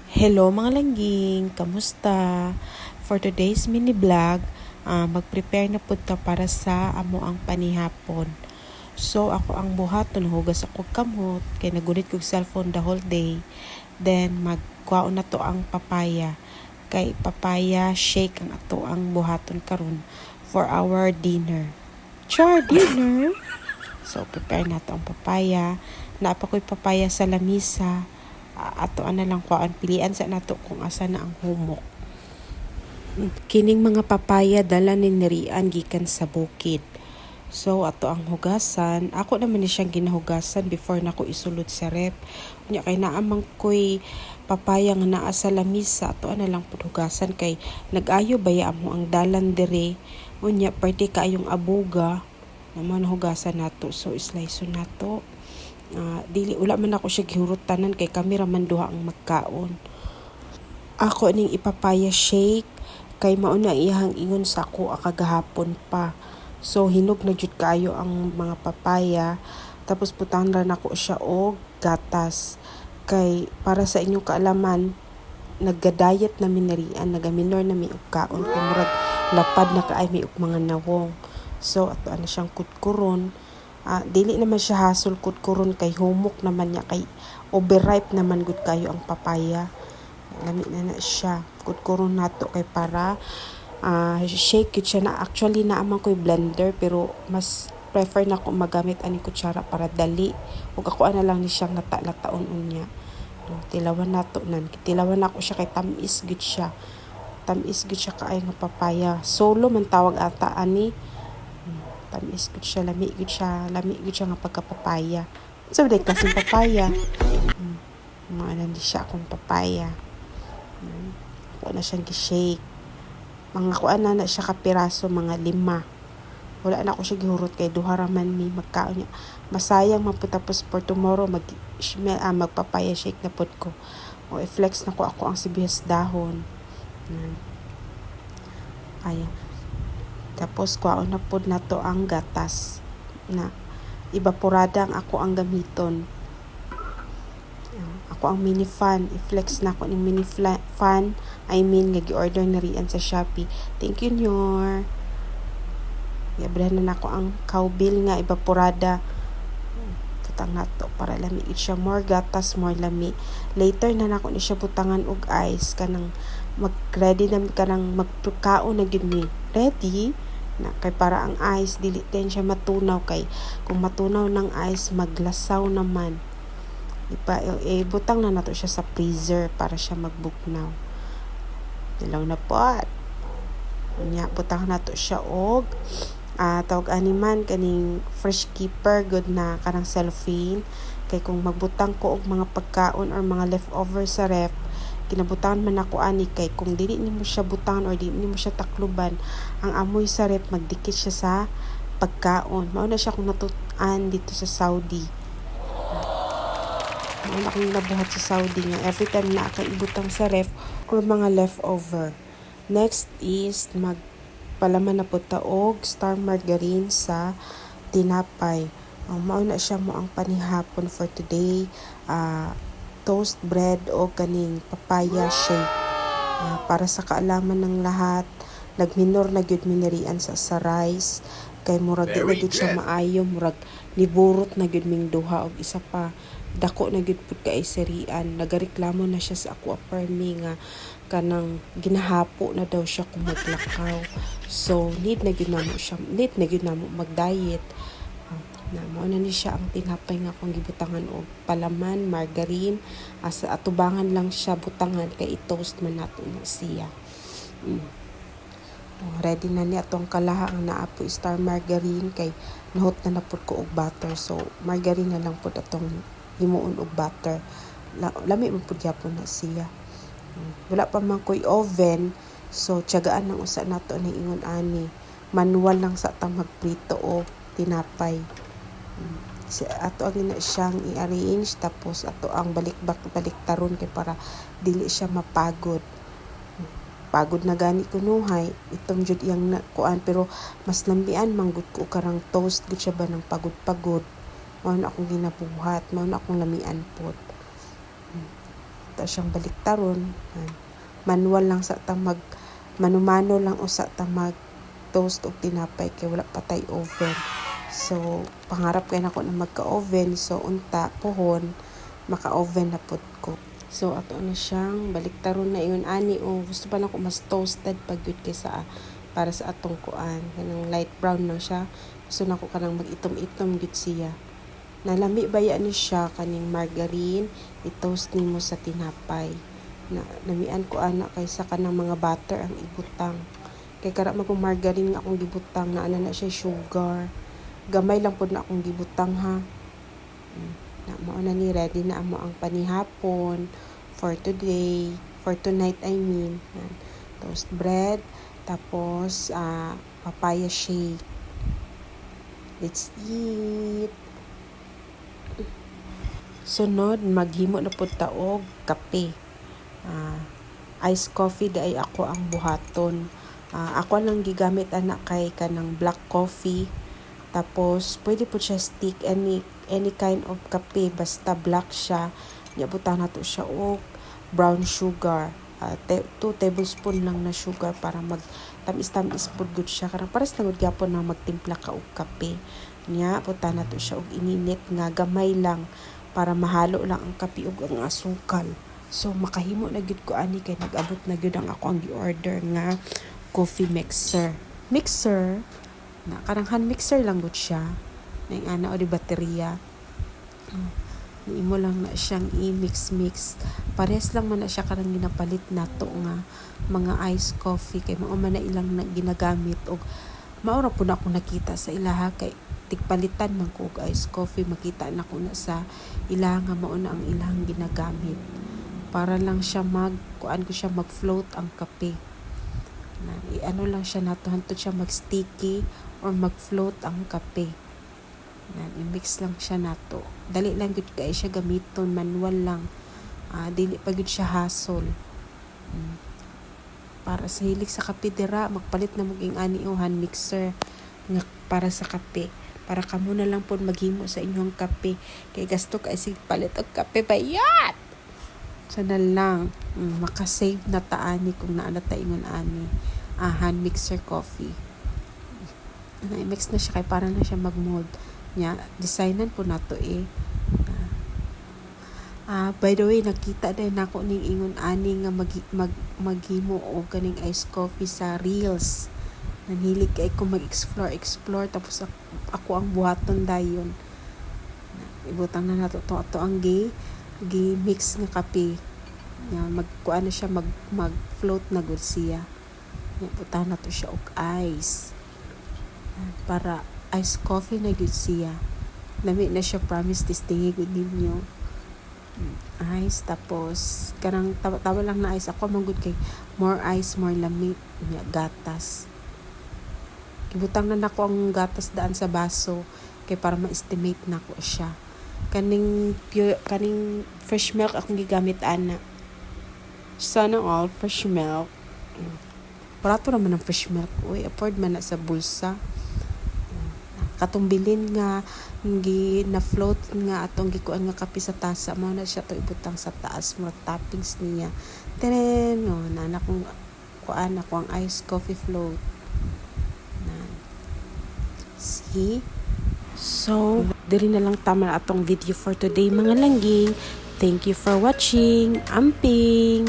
Hello mga langging, kamusta? For today's mini vlog, mag-prepare na po ta para sa amo ang panihapon. So ako ang buhaton, hugas ako kamot, kay nagunit kong cellphone the whole day. Then magkuhaon na to ang papaya. Kay papaya shake ang ato ang buhaton karon for our dinner. Dinner! So prepare na to ang papaya. Naapa ko'y papaya sa lamisa. Ato na lang kuan pilian sa nato kung asa na ang humok. Kining mga papaya dala ni nirian gikan sa bukid. So ato ang hugasan, ako naman ni siyang ginahugasan before nako isulod sa rep. Unya kay naamang koy papaya nga naa sa lamisa, ato na lang pud hugasan kay nag-ayo baya mo ang dalan dire. Unya pwede kaayong abuga naman hugasan nato, so slice nato. Dili wala man ako siya gihurot tanan kay kami ra man duha ang magkaon. Ako ning ipapaya shake kay mao na iyang ingon sa ako kagahapon pa. So hinog na jud kayo ang mga papaya, tapos putang ra nako siya og gatas. Kay para sa inyong kaalaman, nagga-diet na minarian, nagaminor na mi og kaon kay murag lapad na kaay mi og mga nawong. So ato ana siyang kutkuron. Dili naman siya hasol kutkuron kay humok naman niya, kay overripe naman gud kayo ang papaya. Lami na siya. Kutkuron nato kay para shake it siya na. Actually naaman ko'y blender pero mas prefer na ko magamit ani kutsara para dali. Ug ako na lang ni siya lata-lataon unya. Tilawan nato nan. Tilawan ako siya kay tamis gud siya. Tamis gud siya kaay nga papaya. Solo man tawag ata ani. Tamis gud siya, lami gud siya nga pagkapapaya. So dai kasing papaya. Ano di siya akong papaya. Ako na siyang gi-shake. Mga kuan na siya kapiraso, mga 5. Wala na ako siya gihurot kay duha ra man mi magkaon niya. Masayang maputapos for tomorrow magpapaya shake na pod ko. O i-flex na ko ako ang sibuyas dahon. Kaya tapos kuhaon na pod nato ang gatas na evaporada ang ako ang gamiton. Ako ang mini fan, i-flex na ako ng mini fan. I mean nga gi-order na riyan sa Shopee. Thank you Nyor. Iabran na ako ang cowbell nga evaporada. Butang nato para lami siya, more gatas, more lami. Later na nako ni siya butangan og ice kanang mag-ready na kanang magkaon na gyud mi. Ready na kay para ang ice dili din siya matunaw, kay kung matunaw ng ice maglasaw naman. Butang na nato siya sa freezer para siya magbugnaw. Dilaw na pot. Unya butang nato siya og tawag animan kaning fresh keeper good na kanang cellophane, kay kung magbutang ko og mga pagkaon or mga leftover sa ref, kinabutangan man ako ani, kay kung dili nimo siya butangan or dili nimo siya takluban, ang amoy sa ref magdikit siya sa pagkaon. Mao na siya kung natuan dito sa Saudi. Mao na akong nabuhat sa Saudi nga every time na ibutang sa ref or mga leftover. Next is palaman na po taog star margarine sa tinapay. Mao na siya mo ang panihapon for today. Toast bread o kaning papaya shake. Para sa kaalaman ng lahat, nagminor na gyud minerian sa rice kay murag di na gyud siya maayo, murag niburot na gyud ming duha og isa pa dako na gyud pud kay serian. Nagareklamo na siya sa ako aparmi nga kanang ginahapo na daw siya kung maglakaw. So need na gyud namo mag-diet. Mao na ni siya ang tinapay nga akong gibutangan og palaman, margarine, asa atubangan lang siya butangan kay i-toast man nato na siya. Ready na ni atong kalaha ang naapo star margarine kay nahot na napud ko og butter. So margarine na lang pud atong himuon og butter. Lami man pud gyapon na siya. Wala pa man ko'y oven, so tiyagaan ng usa nato na ingon ani. Manual lang sa ta magprito o tinapay. Ato ang siyang i-arrange, tapos ato ang baliktaron kay para dili siya mapagod. Pagod na gani kunuhay itong jud iyang kuan, pero mas lambian manggod ko karang toast gud siya ba ng pagod-pagod. Mao na akong ginabuhat, mao na akong lamian pod. ta siyang baliktaron. Manual lang sa ta manumano lang usa ta mag toast og tinapay kay wala patay oven. So pangarap kay nako na magka-oven, so unta pohon maka-oven na pud ko. So ato na siyang baliktaron na ingon ani gusto pa nako mas toasted pag gyud kaysa para sa atong kuan kanang light brown na siya. Gusto nako kanang mag-itom-itom gyud siya. Nalami baya ni siya kaning margarine, i-toast nimo sa tinapay. Namian ko ana kaysa kanang mga butter ang ibutang. Kay kara magong margarine nga akong gibutang na ana na siya sugar. Gamay lang pud na akong gibutang ha. Na mao na ni ready na amo ang panihapon for today, for tonight I mean. Toast bread tapos papaya shake. Let's eat. Sunod, maghimo na pud ta og kape. Iced coffee day ako ang buhaton. Ako lang gigamit ana kay kanang black coffee. Tapos pwede po siya stick any kind of kape basta black siya. Nya butang nato siya og brown sugar. 2 tablespoon lang na sugar para mag tamis-tamis pud gud siya. Karang pares lang gud gyapon na magtimpla ka og kape. Nya butang nato siya og ininit nga gamay lang para mahalo lang ang kape ug ang asukal. So makahimo na gyud ko ani kay nag-abot na gyud ang ako ang gi-order nga coffee mixer. Na karang hand mixer lang gud siya. Ning ana o di baterya. Imo lang na siyang i-mix. Pares lang man na siya karang ginapalit nato nga mga iced coffee kay mao man na ilang na ginagamit og mao ra pud ako nakita sa ilaha kay tigpalitan man ko og iced coffee, makita na ko na sa ilaha nga mao na ang ilang ginagamit para lang siya kuan ko siya mag-float ang kape. Ano lang siya nato hantod siya mag-sticky or mag-float ang kape. I-mix lang siya nato. Dali lang gud kay siya gamiton, manual lang. Dili pa gud siya hassle. Para sa hilig sa kape dira, magpalit na muging ani o hand mixer nga para sa kape. Para kamo na lang po maghimo sa inyong kape. Kay gasto ka isig palit og kape bayat. Sana lang makasave na taani kung naana ta ingon ani. Hand mixer coffee. I-mix na siya kay para na siya mag-mold. Nya designan po nato by the way, nakita din nako ning ingon ani nga maghimo og kaning iced coffee sa Reels. Nanhilig kay ko mag-explore tapos ako ang buhaton dayon. Ibutang na nato to ang mix nga kape. Magkuan na siya mag-float na gud siya. Ibutang nato siya og ice. Para iced coffee na gud siya. Lami na siya, promise testing gud ninyo. Ice tapos karang tawa lang na ice ako manggod kay more ice more lami nya gatas. Gibutang na nako ang gatas daan sa baso kay para ma-estimate nako siya. Kaning fresh milk akong gigamit ana. Sana all fresh milk. Barato naman ang fresh milk. Uy, afford man na sa bulsa. Katong bilin nga na float nga atong gikuan nga kape sa tasa mao na siya to ibutang sa taas mo toppings niya. Tenen na kong kuan ako ang iced coffee float. See? So, diri na lang tama na atong video for today mga langging. Thank you for watching. Amping!